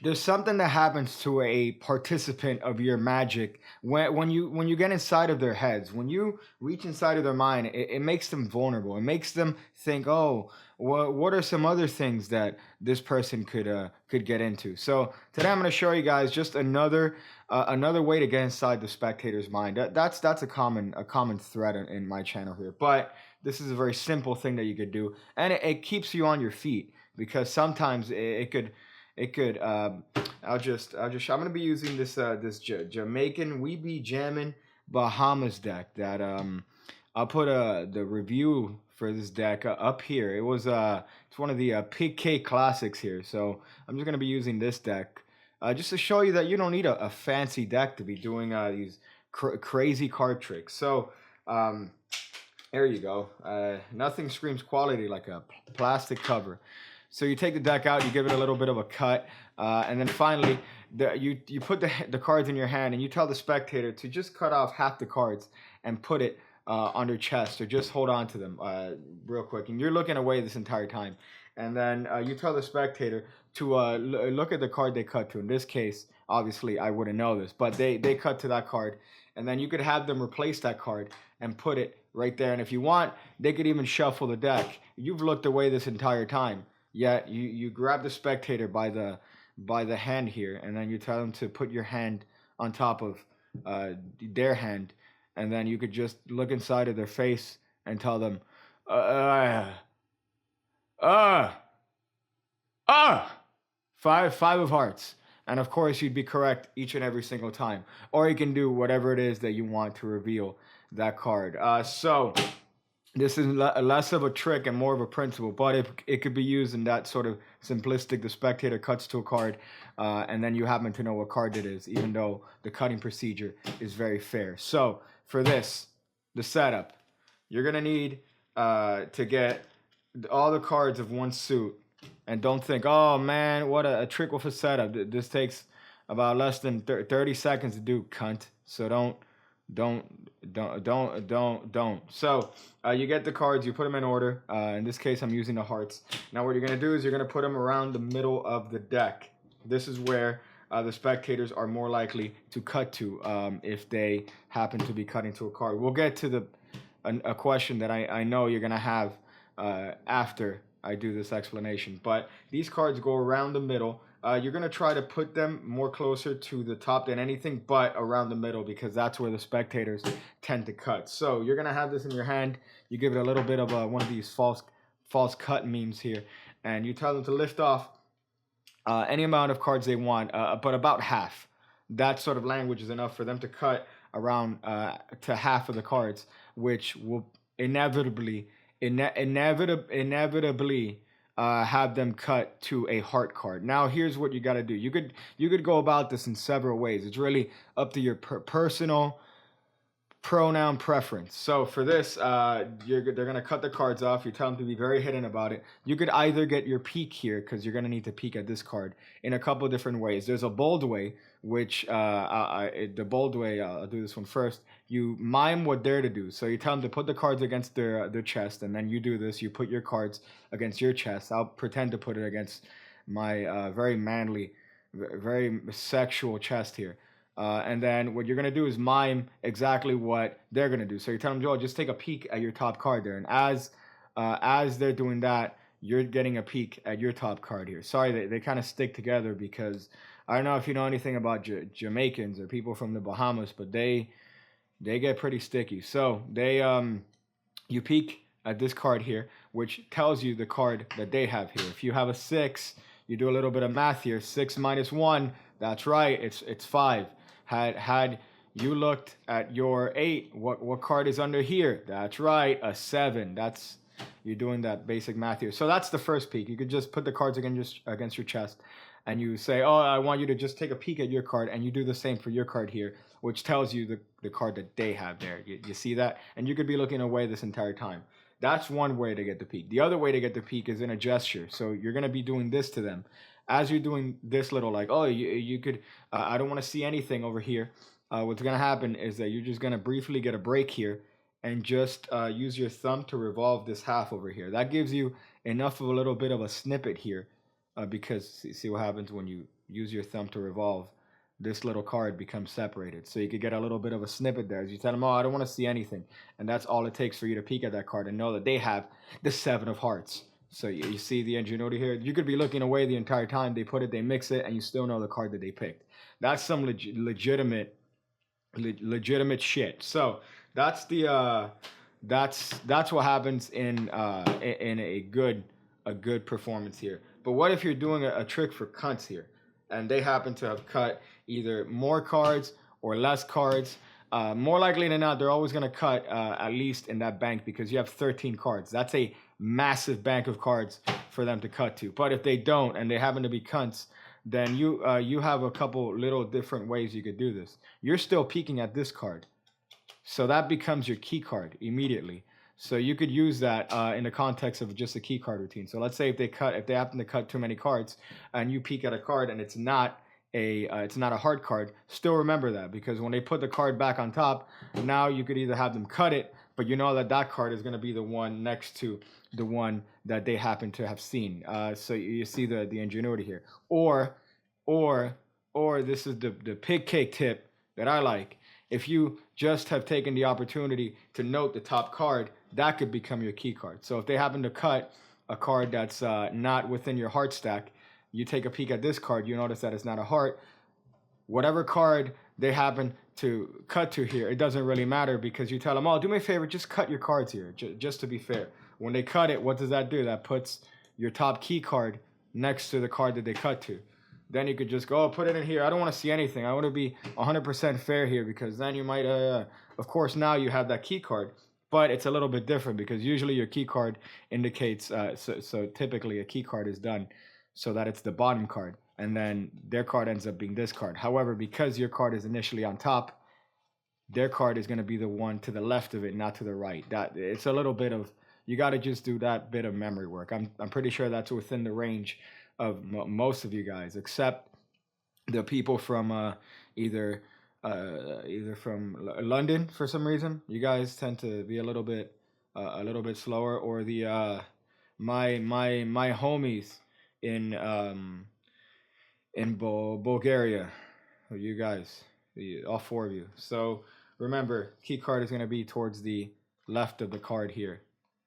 there's something that happens to a participant of your magic when you get inside of their heads, when you reach inside of their mind. It makes them vulnerable. It makes them think, oh, what are some other things that this person could get into. So today I'm going to show you guys just another way to get inside the spectator's mind. That's a common thread in my channel here, but this is a very simple thing that you could do, and it keeps you on your feet, because sometimes it could. I'm gonna be using this Jamaican We Be Jammin' Bahamas deck that I'll put the review for this deck up here. It's one of the PigCake classics here, so I'm just gonna be using this deck just to show you that you don't need a fancy deck to be doing these crazy card tricks. So there you go. Nothing screams quality like a plastic cover. So you take the deck out, you give it a little bit of a cut, and then finally you put the cards in your hand, and you tell the spectator to just cut off half the cards and put it on their chest, or just hold on to them real quick. And you're looking away this entire time. And then you tell the spectator to look at the card they cut to. In this case, obviously, I wouldn't know this, but they cut to that card. And then you could have them replace that card and put it right there. And if you want, they could even shuffle the deck. You've looked away this entire time. Yet you grab the spectator by the hand here, and then you tell them to put your hand on top of their hand, and then you could just look inside of their face and tell them, uh, uh, five of hearts. And of course, you'd be correct each and every single time. Or you can do whatever it is that you want to reveal that card. So this is less of a trick and more of a principle, but it could be used in that sort of simplistic. The spectator cuts to a card, and then you happen to know what card it is, even though the cutting procedure is very fair. So for this, the setup, you're going to need to get all the cards of one suit. And don't think, oh man, what a trick with a setup. This takes about less than 30 seconds to do, cunt. So don't. So you get the cards, you put them in order. In this case, I'm using the hearts. Now what you're going to do is you're going to put them around the middle of the deck. This is where the spectators are more likely to cut to if they happen to be cutting to a card. We'll get to a question that I know you're going to have after I do this explanation. But these cards go around the middle. You're going to try to put them more closer to the top than anything, but around the middle, because that's where the spectators tend to cut. So you're going to have this in your hand. You give it a little bit of one of these false cut memes here, and you tell them to lift off any amount of cards they want, but about half. That sort of language is enough for them to cut around to half of the cards, which will inevitably have them cut to a heart card. Now, here's what you got to do. You could go about this in several ways. It's really up to your personal pronoun preference. So for this, they're gonna cut the cards off. You tell them to be very hidden about it. You could either get your peek here, because you're gonna need to peek at this card in a couple of different ways. There's a bold way, which the bold way, I'll do this one first. You mime what they're to do. So you tell them to put the cards against their chest, and then you do this. You put your cards against your chest. I'll pretend to put it against my very manly, very sexual chest here. And then what you're going to do is mime exactly what they're going to do. So you tell them, Joel, just take a peek at your top card there. And as they're doing that, you're getting a peek at your top card here. Sorry, they kind of stick together, because I don't know if you know anything about Jamaicans or people from the Bahamas, but they get pretty sticky. So you peek at this card here, which tells you the card that they have here. If you have a 6, you do a little bit of math here. 6 minus 1, that's right, it's 5. Had you looked at your 8, what card is under here? That's right, a 7. You're doing that basic math here. So that's the first peek. You could just put the cards against your chest, and you say, oh, I want you to just take a peek at your card, and you do the same for your card here, which tells you the card that they have there. You see that? And you could be looking away this entire time. That's one way to get the peek. The other way to get the peek is in a gesture. So you're going to be doing this to them. As you're doing this little, like, oh, you could, I don't want to see anything over here. What's going to happen is that you're just going to briefly get a break here and just use your thumb to revolve this half over here. That gives you enough of a little bit of a snippet here, because see what happens when you use your thumb to revolve, this little card becomes separated. So you could get a little bit of a snippet there. As you tell them, oh, I don't want to see anything. And that's all it takes for you to peek at that card and know that they have the 7 of hearts. So you see the ingenuity here. You could be looking away the entire time. They put it, they mix it, and you still know the card that they picked. That's some legitimate shit. So that's the that's what happens in a good performance here. But what if you're doing a trick for cunts here, and they happen to have cut either more cards or less cards? More likely than not, they're always going to cut at least in that bank, because you have 13 cards. That's a massive bank of cards for them to cut to. But if they don't, and they happen to be cunts, then you have a couple little different ways you could do this. You're still peeking at this card, so that becomes your key card immediately. So you could use that in the context of just a key card routine. So let's say if they happen to cut too many cards, and you peek at a card and it's not a hard card, still remember that, because when they put the card back on top, now you could either have them cut it, but you know that card is going to be the one next to the one that they happen to have seen. So you see the ingenuity here. Or this is the PigCake tip that I like. If you just have taken the opportunity to note the top card, that could become your key card. So if they happen to cut a card that's not within your heart stack, you take a peek at this card, you notice that it's not a heart. Whatever card they happen to cut to here, it doesn't really matter, because you tell them, oh, do me a favor, just cut your cards here, just to be fair. When they cut it, what does that do? That puts your top key card next to the card that they cut to. Then you could just go, oh, put it in here. I don't want to see anything. I want to be 100% fair here, because then you might, of course, now you have that key card. But it's a little bit different, because usually your key card indicates, so typically a key card is done so that it's the bottom card, and then their card ends up being this card. However, because your card is initially on top, their card is going to be the one to the left of it, not to the right. That it's a little bit of, you got to just do that bit of memory work. I'm pretty sure that's within the range of most of you guys, except the people from either from London for some reason. You guys tend to be a little bit slower, or the my homies in Bulgaria. You guys, all 4 of you. So remember, key card is going to be towards the left of the card here.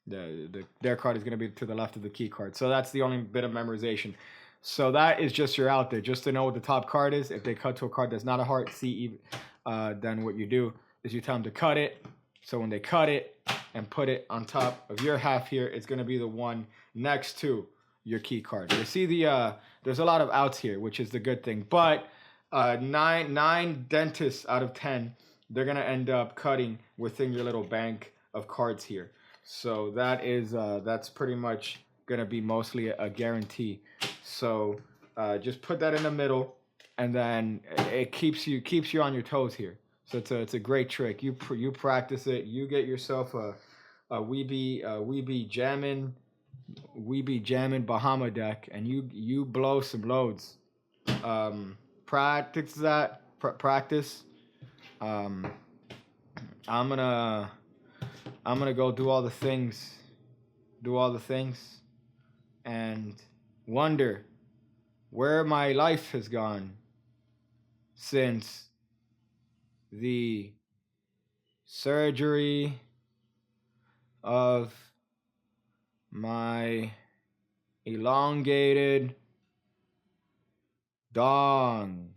Their card is going to be to the left of the key card. So that's the only bit of memorization. So that is just your out there, just to know what the top card is. If they cut to a card that's not a heart, then what you do is you tell them to cut it. So when they cut it and put it on top of your half here, it's going to be the one next to your key card. You see there's a lot of outs here, which is the good thing. But 9 dentists out of 10, they're going to end up cutting within your little bank of cards here. So that's pretty much going to be mostly a guarantee. So just put that in the middle, and then it keeps you on your toes here. So it's a great trick. You practice it. You get yourself a we be jamming Bahama deck, and you blow some loads. Practice that. Practice. I'm gonna go do all the things, and wonder where my life has gone since the surgery of my elongated dong.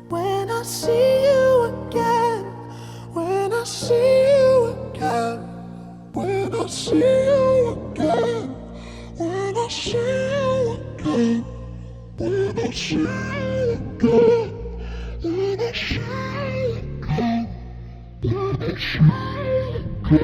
When I see you again, when I see you again, when I see you again, when I see you again, when I see you again, when I see you again, when I see you again.